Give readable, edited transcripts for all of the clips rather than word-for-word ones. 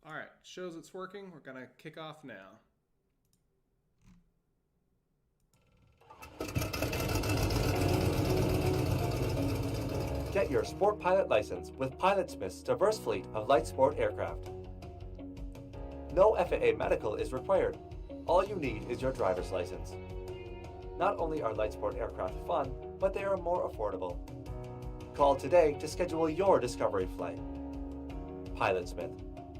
All right, shows it's working. We're gonna kick off now. Get your sport pilot license with Pilotsmith's diverse fleet of light sport aircraft. No FAA medical is required. All you need is your driver's license. Not only are light sport aircraft fun, but they are more affordable. Call today to schedule your discovery flight. Pilotsmith,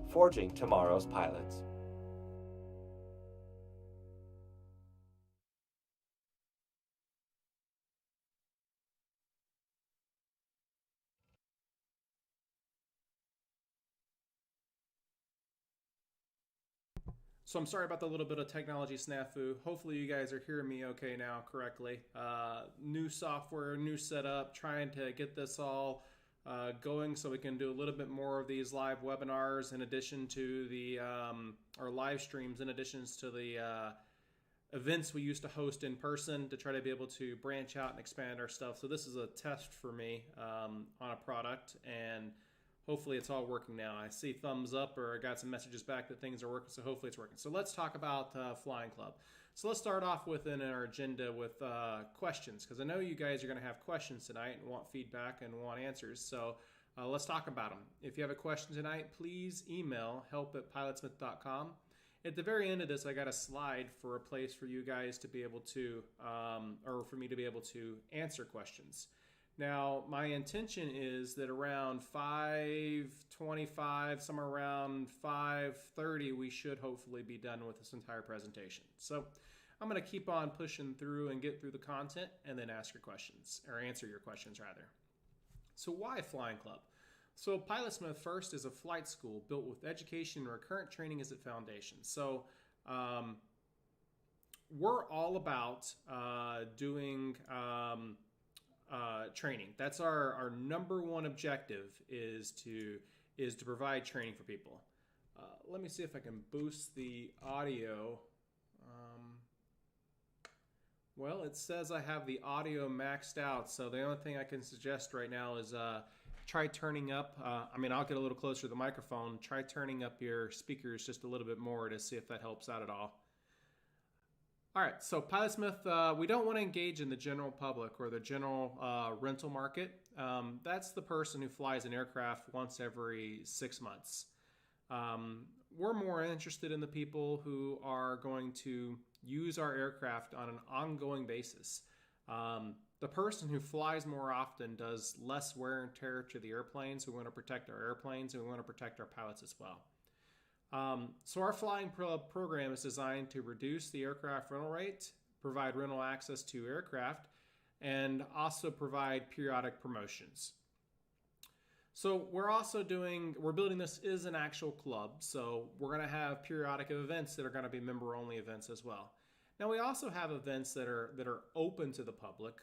forging tomorrow's pilots. So I'm sorry about the little bit of technology snafu. Hopefully you guys are hearing me okay now correctly. New software, new setup, trying to get this all going so we can do a little bit more of these live webinars in addition to the or live streams in addition to the events we used to host in person to try to be able to branch out and expand our stuff. So this is a test for me on a product, and hopefully it's all working now. I see thumbs up, or I got some messages back that things are working, so hopefully it's working. So let's talk about Flying Club. So let's start off within our agenda with questions, because I know you guys are going to have questions tonight and want feedback and want answers. So let's talk about them. If you have a question tonight, please email help@pilotsmith.com. At the very end of this, I got a slide for a place for you guys to be able to, or for me to be able to answer questions. Now, my intention is that around 5:25, somewhere around 5:30, we should hopefully be done with this entire presentation. So I'm going to keep on pushing through and get through the content and then ask your questions, or answer your questions rather. So why Flying Club? So Pilotsmith first is a flight school built with education and recurrent training as its foundation. So we're all about doing training. That's our number one objective is to provide training for people. Let me see if I can boost the audio. Well, it says I have the audio maxed out, so the only thing I can suggest right now is try turning up. I'll get a little closer to the microphone. Try turning up your speakers just a little bit more to see if that helps out at all. All right, so Pilotsmith, we don't want to engage in the general public or the general rental market. That's the person who flies an aircraft once every 6 months. We're more interested in the people who are going to use our aircraft on an ongoing basis. The person who flies more often does less wear and tear to the airplanes. We want to protect our airplanes, and we want to protect our pilots as well. So our flying program is designed to reduce the aircraft rental rate, provide rental access to aircraft, and also provide periodic promotions. So we're building this as an actual club. So we're going to have periodic events that are going to be member-only events as well. Now we also have events that are open to the public,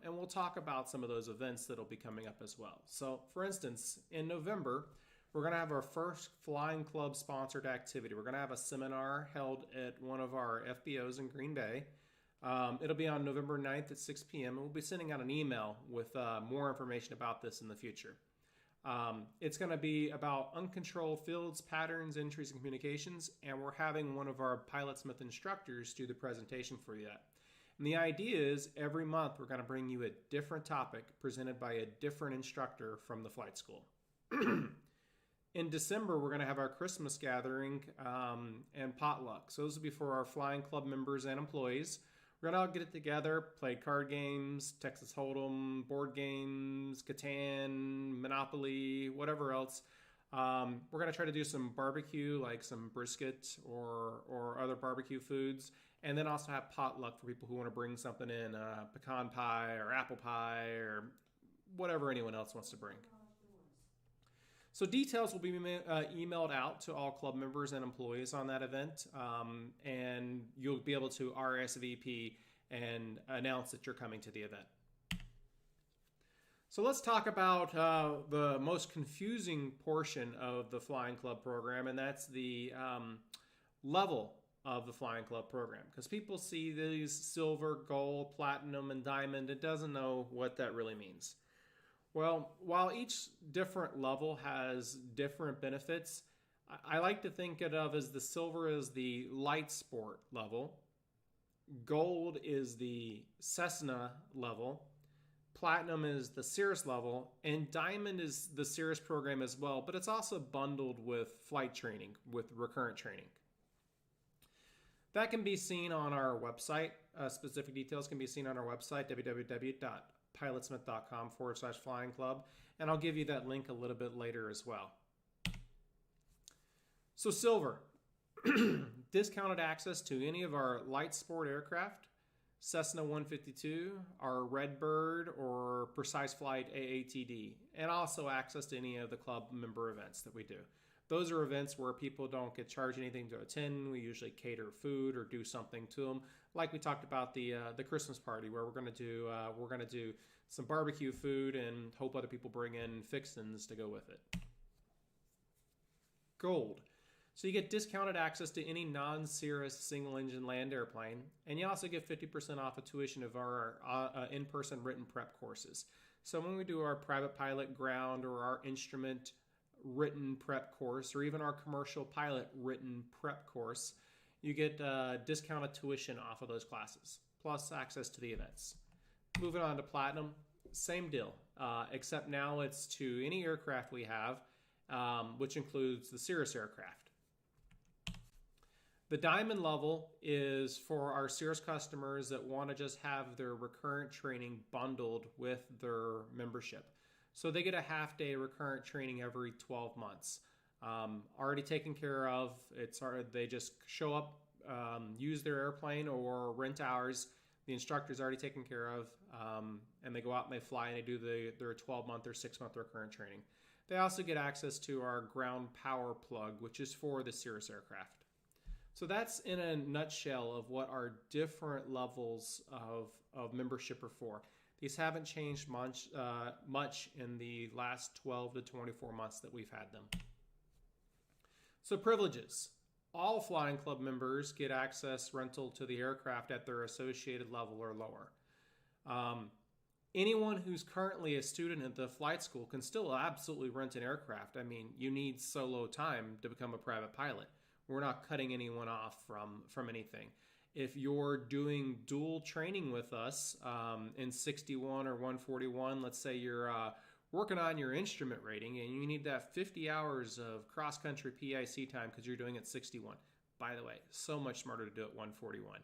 and we'll talk about some of those events that'll be coming up as well. So for instance, in November, we're going to have our first Flying Club sponsored activity. We're going to have a seminar held at one of our FBOs in Green Bay. It'll be on November 9th at 6 p.m. and we'll be sending out an email with more information about this in the future. It's going to be about uncontrolled fields, patterns, entries, and communications, and we're having one of our Pilotsmith instructors do the presentation for you. And the idea is every month we're going to bring you a different topic presented by a different instructor from the flight school. In December, we're going to have our Christmas gathering and potluck. So this will be for our Flying Club members and employees. We're going to all get it together, play card games, Texas Hold'em, board games, Catan, Monopoly, whatever else. We're going to try to do some barbecue, like some brisket or other barbecue foods. And then also have potluck for people who want to bring something in, pecan pie or apple pie or whatever anyone else wants to bring. So details will be emailed out to all club members and employees on that event, and you'll be able to RSVP and announce that you're coming to the event. So let's talk about the most confusing portion of the Flying Club program, and that's the level of the Flying Club program. Because people see these silver, gold, platinum, and diamond, it doesn't know what that really means. Well, while each different level has different benefits, I like to think it of as the silver is the light sport level, gold is the Cessna level, platinum is the Cirrus level, and diamond is the Cirrus program as well, but it's also bundled with flight training, with recurrent training. That can be seen on our website. Specific details can be seen on our website, www.pilotsmith.com/flying club, and I'll give you that link a little bit later as well. So silver, discounted access to any of our light sport aircraft, Cessna 152, our Redbird or Precise Flight AATD, and also access to any of the club member events that we do. Those are events where people don't get charged anything to attend. We usually cater food or do something to them, like we talked about the Christmas party, where we're going to do some barbecue food and hope other people bring in fixins to go with it. Gold. So you get discounted access to any non-Cirrus single-engine land airplane, and you also get 50% off a tuition of our in-person written prep courses. So when we do our private pilot ground or our instrument written prep course, or even our commercial pilot written prep course, you get discounted tuition off of those classes, plus access to the events. Moving on to platinum, same deal, except now it's to any aircraft we have, which includes the Cirrus aircraft. The diamond level is for our Cirrus customers that want to just have their recurrent training bundled with their membership. So they get a half-day recurrent training every 12 months. Already taken care of. They just show up, use their airplane or rent ours. The instructor's already taken care of, and they go out and they fly and they do their 12-month or 6-month recurrent training. They also get access to our ground power plug, which is for the Cirrus aircraft. So that's in a nutshell of what our different levels of membership are for. These haven't changed much in the last 12 to 24 months that we've had them. So privileges. All flying club members get access rental to the aircraft at their associated level or lower. Anyone who's currently a student at the flight school can still absolutely rent an aircraft. I mean, you need solo time to become a private pilot. We're not cutting anyone off from anything. If you're doing dual training with us in 61 or 141, let's say you're working on your instrument rating and you need that 50 hours of cross-country PIC time because you're doing it 61. By the way, so much smarter to do it 141.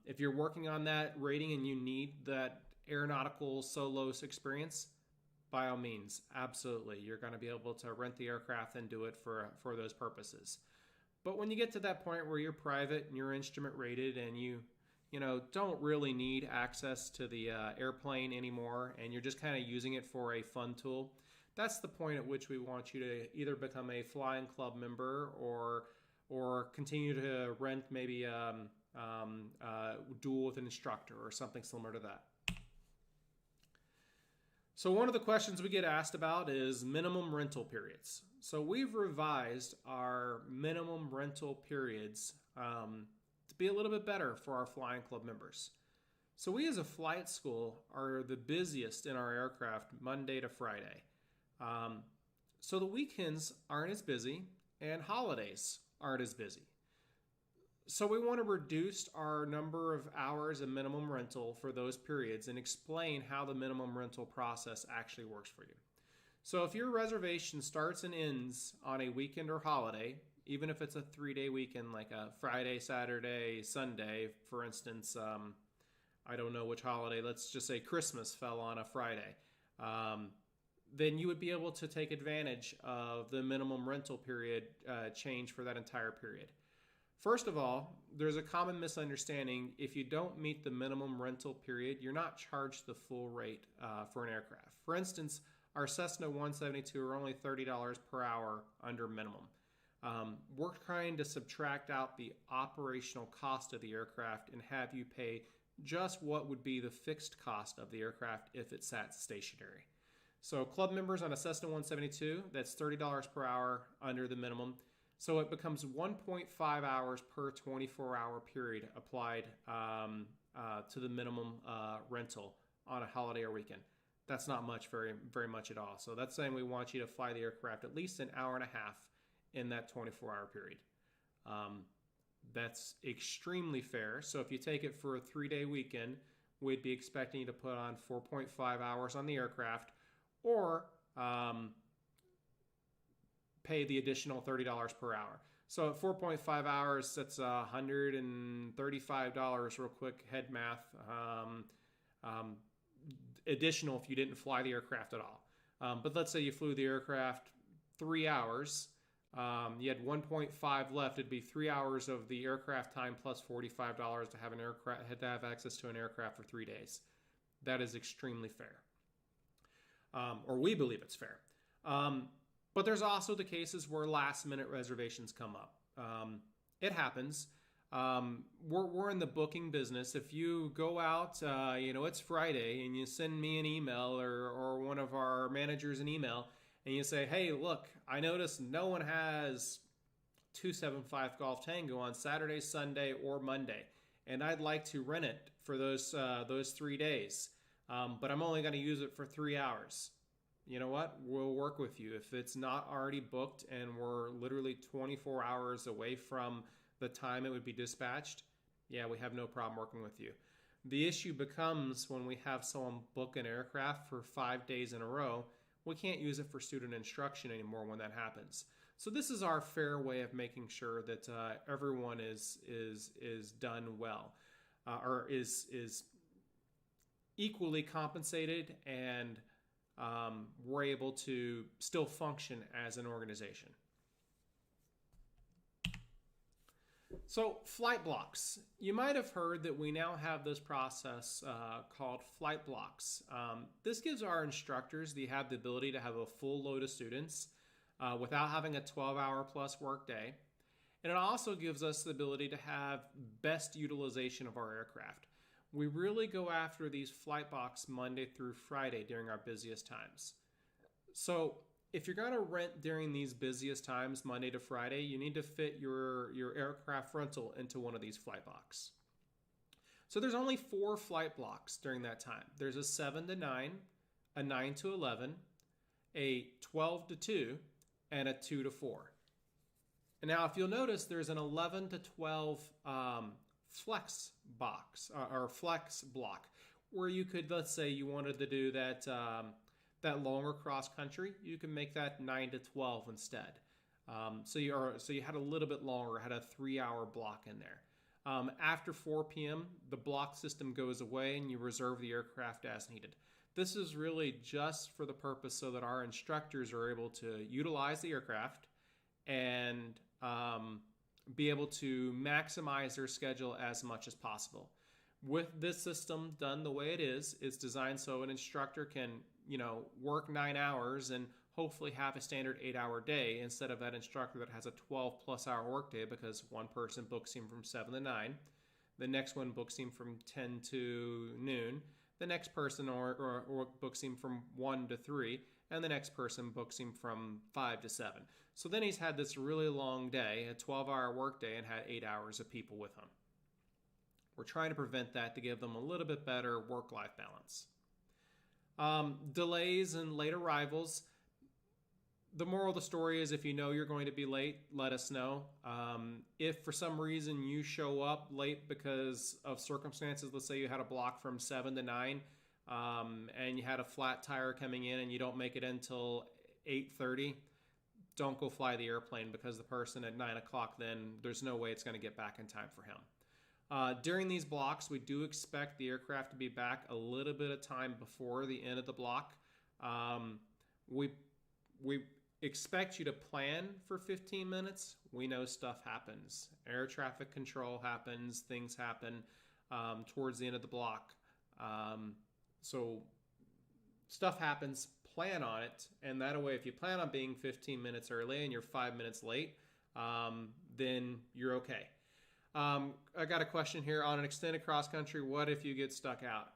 If you're working on that rating and you need that aeronautical solos experience, by all means, absolutely. You're going to be able to rent the aircraft and do it for those purposes. But when you get to that point where you're private and you're instrument rated and you don't really need access to the airplane anymore and you're just kind of using it for a fun tool, that's the point at which we want you to either become a flying club member or continue to rent maybe dual with an instructor or something similar to that. So one of the questions we get asked about is minimum rental periods. So we've revised our minimum rental periods to be a little bit better for our flying club members. So we as a flight school are the busiest in our aircraft Monday to Friday. So the weekends aren't as busy and holidays aren't as busy. So we want to reduce our number of hours of minimum rental for those periods and explain how the minimum rental process actually works for you. So if your reservation starts and ends on a weekend or holiday, even if it's a 3-day weekend like a Friday, Saturday, Sunday, for instance, I don't know which holiday, let's just say Christmas fell on a Friday, then you would be able to take advantage of the minimum rental period change for that entire period. First of all, there's a common misunderstanding. If you don't meet the minimum rental period, you're not charged the full rate for an aircraft. For instance, our Cessna 172 are only $30 per hour under minimum. We're trying to subtract out the operational cost of the aircraft and have you pay just what would be the fixed cost of the aircraft if it sat stationary. So club members on a Cessna 172, that's $30 per hour under the minimum. So it becomes 1.5 hours per 24-hour period applied to the minimum rental on a holiday or weekend. That's not much, very much at all. So that's saying we want you to fly the aircraft at least an hour and a half in that 24-hour period. That's extremely fair. So if you take it for a 3-day weekend, we'd be expecting you to put on 4.5 hours on the aircraft, or pay the additional $30 per hour. So at 4.5 hours, that's $135 real quick head math. Additional if you didn't fly the aircraft at all. But let's say you flew the aircraft 3 hours. You had 1.5 left. It'd be 3 hours of the aircraft time plus $45 to have access to an aircraft for 3 days. That is extremely fair, or we believe it's fair. But there's also the cases where last-minute reservations come up. It happens. We're in the booking business. If you go out, it's Friday, and you send me an email or one of our managers an email, and you say, hey, look, I noticed no one has 275 Golf Tango on Saturday, Sunday, or Monday, and I'd like to rent it for those 3 days, but I'm only going to use it for 3 hours. You know what? We'll work with you. If it's not already booked and we're literally 24 hours away from the time it would be dispatched, yeah, we have no problem working with you. The issue becomes when we have someone book an aircraft for 5 days in a row, we can't use it for student instruction anymore when that happens. So this is our fair way of making sure that everyone is done well, or is equally compensated, and we're able to still function as an organization. So flight blocks. You might have heard that we now have this process called flight blocks. This gives our instructors the ability to have a full load of students without having a 12-hour plus work day. And it also gives us the ability to have best utilization of our aircraft. We really go after these flight blocks Monday through Friday during our busiest times. So if you're going to rent during these busiest times, Monday to Friday, you need to fit your aircraft rental into one of these flight blocks. So there's only 4 flight blocks during that time. There's a 7 to 9, a 9 to 11, a 12 to 2, and a 2 to 4. And now if you'll notice, there's an 11 to 12 flex box or flex block, where you could, let's say you wanted to do that longer cross country, you can make that 9 to 12 instead. So you had a little bit longer, had a 3-hour block in there. After 4 p.m., the block system goes away and you reserve the aircraft as needed. This is really just for the purpose so that our instructors are able to utilize the aircraft and be able to maximize their schedule as much as possible. With this system done the way it is, it's designed so an instructor can, work 9 hours and hopefully have a standard 8-hour day instead of that instructor that has a 12+ hour workday because one person books him from 7 to 9, the next one books him from 10 to noon, the next person or books him from 1 to 3, and the next person books him from 5 to 7. So then he's had this really long day, a 12-hour workday, and had 8 hours of people with him. We're trying to prevent that to give them a little bit better work-life balance. Delays and late arrivals. The moral of the story is if you know you're going to be late, let us know. If for some reason you show up late because of circumstances, let's say you had a block from 7 to 9 and you had a flat tire coming in and you don't make it until 8:30, don't go fly the airplane because the person at 9 o'clock, then there's no way it's going to get back in time for him. During these blocks, we do expect the aircraft to be back a little bit of time before the end of the block. We expect you to plan for 15 minutes. We know stuff happens. Air traffic control happens. Things happen towards the end of the block. So stuff happens. Plan on it. And that way, if you plan on being 15 minutes early and you're 5 minutes late, then you're okay. I got a question here on an extended cross country. What if you get stuck out?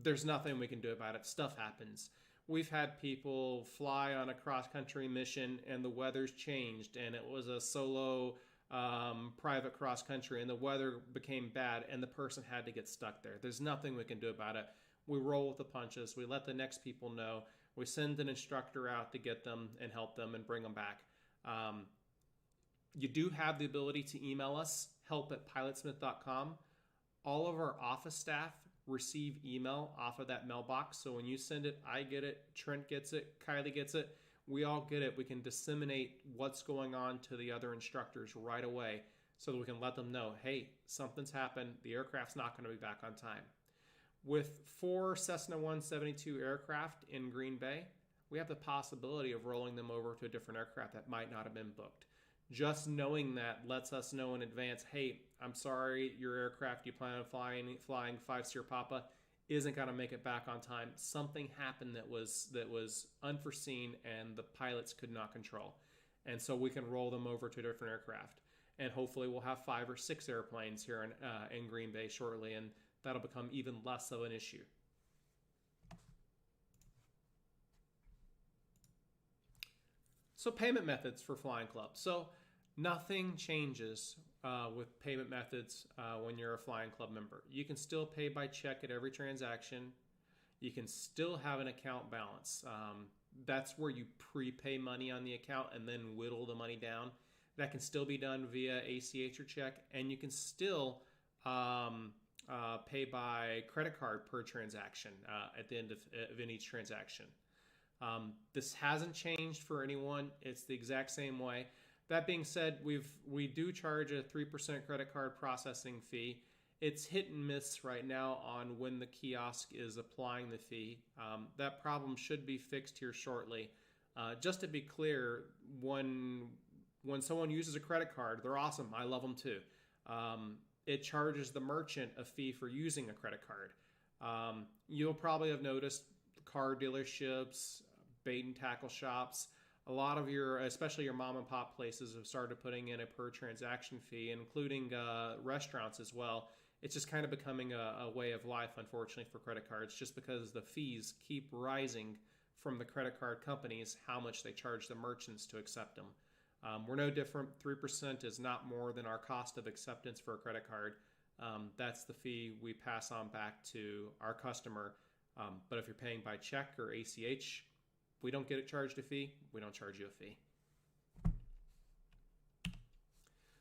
There's nothing we can do about it. Stuff happens. We've had people fly on a cross country mission and the weather's changed and it was a solo private cross country and the weather became bad and the person had to get stuck there. There's nothing we can do about it. We roll with the punches. We let the next people know. We send an instructor out to get them and help them and bring them back. You do have the ability to email us, help@pilotsmith.com. All of our office staff receive email off of that mailbox. So when you send it, I get it, Trent gets it, Kylie gets it, we all get it. We can disseminate what's going on to the other instructors right away so that we can let them know, hey, something's happened. The aircraft's not going to be back on time. With 4 Cessna 172 aircraft in Green Bay, we have the possibility of rolling them over to a different aircraft that might not have been booked. Just knowing that lets us know in advance, hey, I'm sorry, your aircraft you plan on flying 5 Sierra Papa isn't going to make it back on time. Something happened that was unforeseen and the pilots could not control. And so we can roll them over to a different aircraft. And hopefully we'll have 5 or 6 airplanes here in Green Bay shortly, and that'll become even less of an issue. So payment methods for Flying Club. So nothing changes with payment methods when you're a Flying Club member. You can still pay by check at every transaction. You can still have an account balance. That's where you prepay money on the account and then whittle the money down. That can still be done via ACH or check, and you can still pay by credit card per transaction at the end of each transaction. This hasn't changed for anyone. It's the exact same way. That being said, we do charge a 3% credit card processing fee. It's hit and miss right now on when the kiosk is applying the fee. That problem should be fixed here shortly. Just to be clear, when someone uses a credit card, they're awesome. I love them too. It charges the merchant a fee for using a credit card. You'll probably have noticed car dealerships, bait and tackle shops, a lot of especially your mom and pop places have started putting in a per transaction fee, including restaurants as well. It's just kind of becoming a way of life, unfortunately, for credit cards, just because the fees keep rising from the credit card companies, how much they charge the merchants to accept them. We're no different. 3% is not more than our cost of acceptance for a credit card. That's the fee we pass on back to our customer. But if you're paying by check or ACH, we don't get it charged a fee. We don't charge you a fee.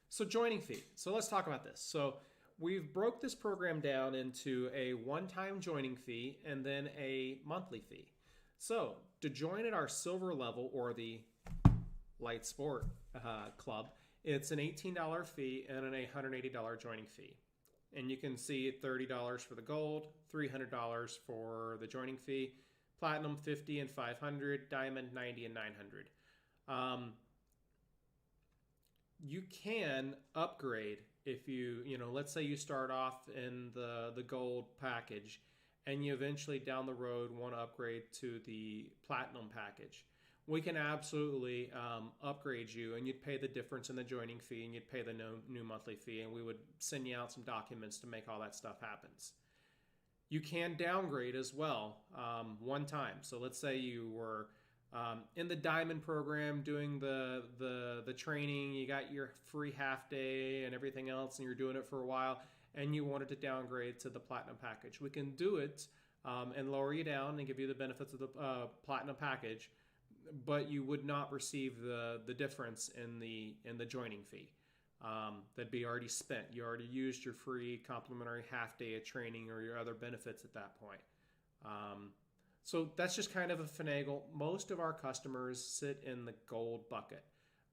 So joining fee. So let's talk about this. So we've broke this program down into a one-time joining fee and then a monthly fee. So to join at our silver level or the Light Sport Club, it's an $18 fee and an $180 joining fee. And you can see $30 for the gold, $300 for the joining fee, platinum $50 and $500, diamond $90 and $900. You can upgrade if let's say you start off in the gold package and you eventually down the road want to upgrade to the platinum package. We can absolutely upgrade you, and you'd pay the difference in the joining fee and you'd pay the new monthly fee, and we would send you out some documents to make all that stuff happen. You can downgrade as well one time. So let's say you were in the Diamond program doing the training, you got your free half day and everything else, and you're doing it for a while, and you wanted to downgrade to the Platinum package. We can do it and lower you down and give you the benefits of the Platinum package, but you would not receive the difference in the joining fee. That'd be already spent. You already used your free complimentary half day of training or your other benefits at that point. So that's just kind of a finagle. Most of our customers sit in the gold bucket.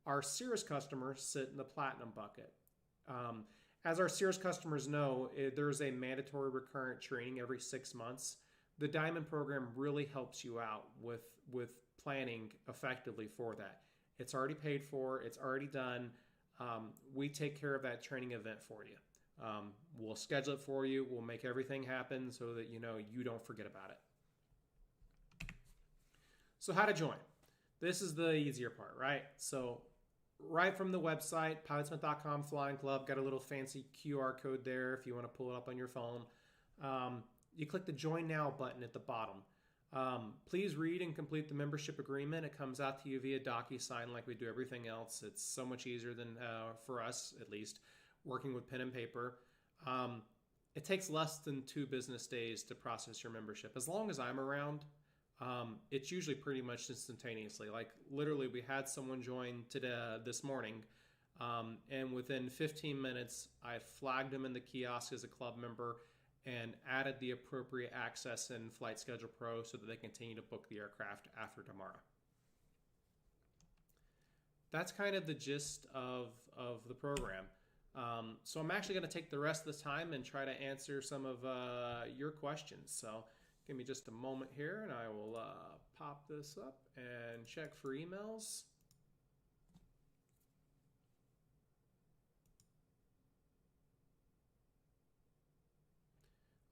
Our Cirrus customers sit in the platinum bucket. As our Cirrus customers know, there's a mandatory recurrent training every 6 months. The Diamond program really helps you out with planning effectively for that. It's already paid for. It's already done. We take care of that training event for you. We'll schedule it for you. We'll make everything happen so that you don't forget about it. So how to join? This is the easier part, right? So right from the website, pilotsmith.com Flying Club, got a little fancy QR code there if you want to pull it up on your phone. You click the Join Now button at the bottom. Please read and complete the membership agreement. It comes out to you via DocuSign like we do everything else. It's so much easier than, for us at least, working with pen and paper. It takes less than 2 business days to process your membership. As long as I'm around, it's usually pretty much instantaneously. Like literally we had someone join today, this morning. And within 15 minutes, I flagged them in the kiosk as a club member and added the appropriate access in Flight Schedule Pro so that they continue to book the aircraft after tomorrow. That's kind of the gist of the program. So I'm actually going to take the rest of the time and try to answer some of your questions. So give me just a moment here and I will pop this up and check for emails.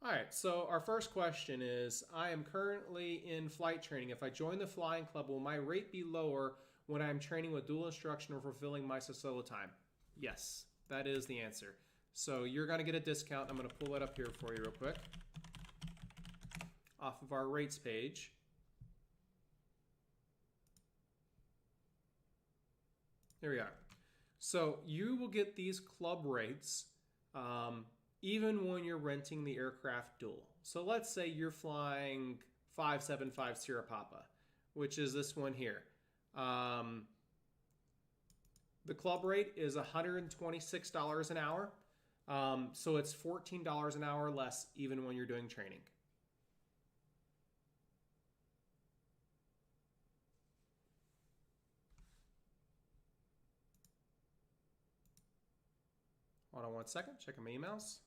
All right, so our first question is, I am currently in flight training. If I join the flying club, will my rate be lower when I'm training with dual instruction or fulfilling my solo time? Yes, that is the answer. So you're going to get a discount. I'm going to pull it up here for you real quick off of our rates page. There we are. So you will get these club rates even when you're renting the aircraft dual. So let's say you're flying 5750 Sierra Papa, which is this one here. The club rate is $126 an hour. So it's $14 an hour less even when you're doing training. Hold on one second, checking my emails.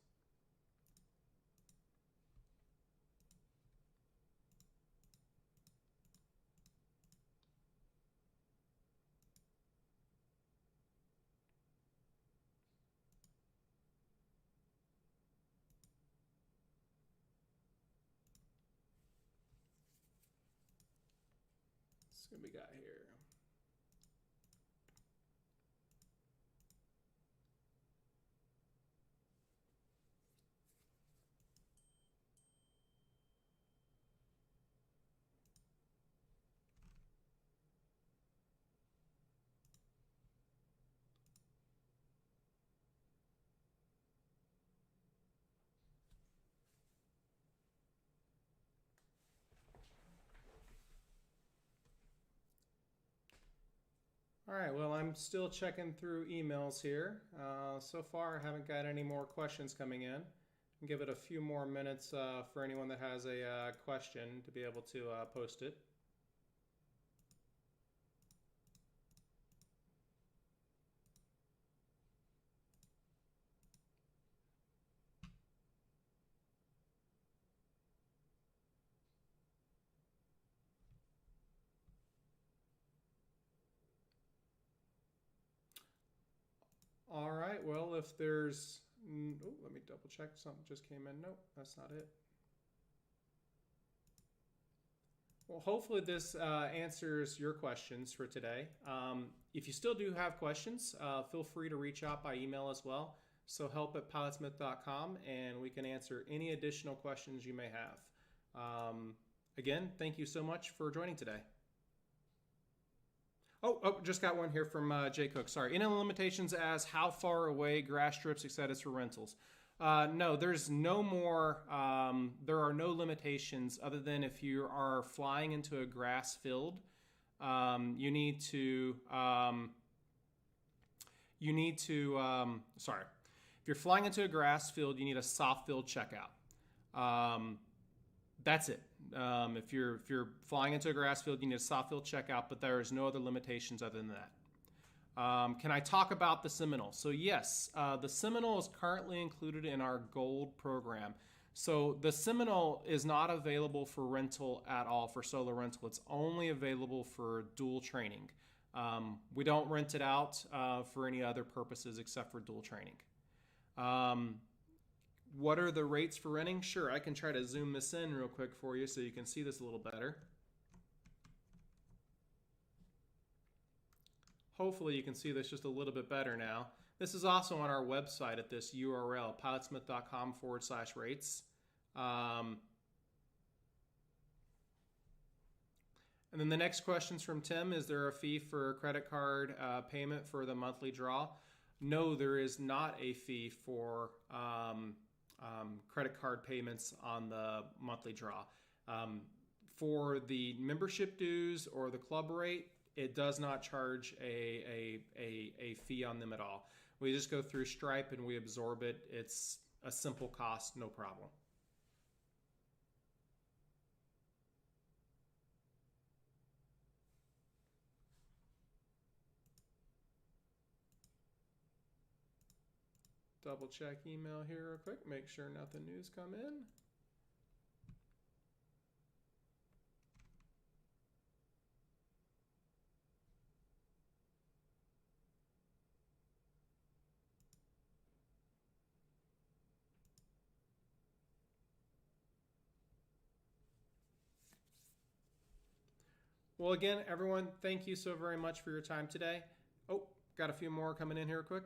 Let's see what we got here. All right, well, I'm still checking through emails here. So far, I haven't got any more questions coming in. I'll give it a few more minutes for anyone that has a question to be able to post it. All right, well, if there's, oh, let me double check, something just came in. Nope, that's not it. Well, hopefully this answers your questions for today. If you still do have questions, feel free to reach out by email as well. So help@pilotsmith.com, and we can answer any additional questions you may have. Again, thank you so much for joining today. Oh, just got one here from Jay Cook. Sorry. Any limitations as how far away, grass strips, etc. for rentals? No, there's no more. There are no limitations other than if you are flying into a grass field, you need to. Sorry, if you're flying into a grass field, you need a soft field checkout. That's it. If you're flying into a grass field, you need a soft field checkout, but there is no other limitations other than that. Can I talk about the Seminole? So yes, the Seminole is currently included in our Gold program. So the Seminole is not available for rental at all, for solo rental. It's only available for dual training. We don't rent it out for any other purposes except for dual training. What are the rates for renting? Sure, I can try to zoom this in real quick for you so you can see this a little better. Hopefully you can see this just a little bit better now. This is also on our website at this URL, pilotsmith.com/rates. And then the next question's from Tim. Is there a fee for credit card payment for the monthly draw? No, there is not a fee for credit card payments on the monthly draw. For the membership dues or the club rate, It does not charge a fee on them at all. We just go through Stripe and we absorb it. It's a simple cost, no problem. Double check email here real quick, make sure nothing new's come in. Well, again, everyone, thank you so very much for your time today. Oh, got a few more coming in here quick.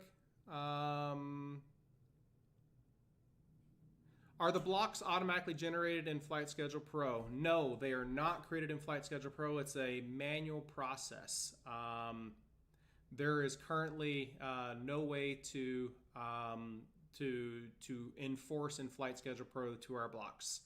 Are the blocks automatically generated in Flight Schedule Pro? No, they are not created in Flight Schedule Pro. It's a manual process. There is currently no way to enforce in Flight Schedule Pro to our blocks.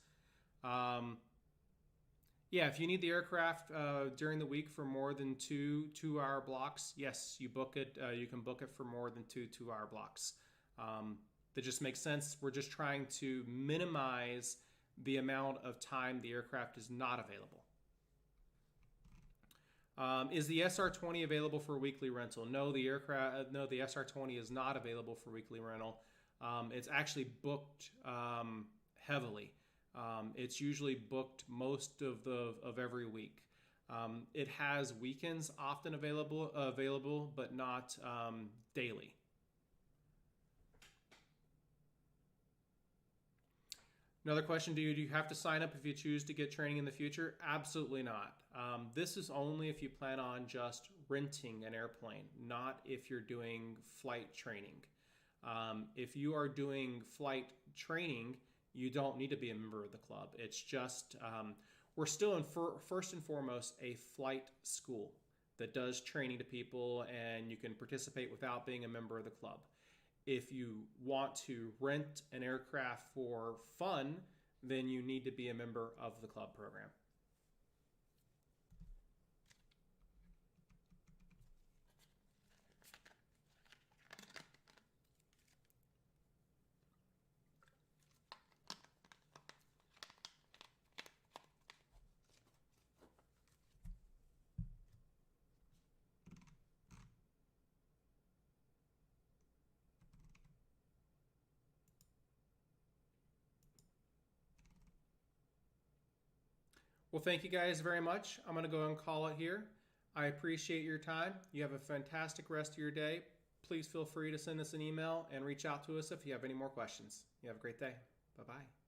Yeah, if you need the aircraft during the week for more than two 2-hour blocks, yes, you book it. You can book it for more than two 2-hour blocks. That just makes sense. We're just trying to minimize the amount of time the aircraft is not available. Is the SR-20 available for weekly rental? No, the SR-20 is not available for weekly rental. It's actually booked heavily. It's usually booked most of every week. It has weekends often available, but not daily. Another question, do you have to sign up if you choose to get training in the future? Absolutely not. This is only if you plan on just renting an airplane, not if you're doing flight training. If you are doing flight training, you don't need to be a member of the club. It's just, we're still first and foremost a flight school that does training to people, and you can participate without being a member of the club. If you want to rent an aircraft for fun, then you need to be a member of the club program. Well, thank you guys very much. I'm going to go and call it here. I appreciate your time. You have a fantastic rest of your day. Please feel free to send us an email and reach out to us if you have any more questions. You have a great day. Bye-bye.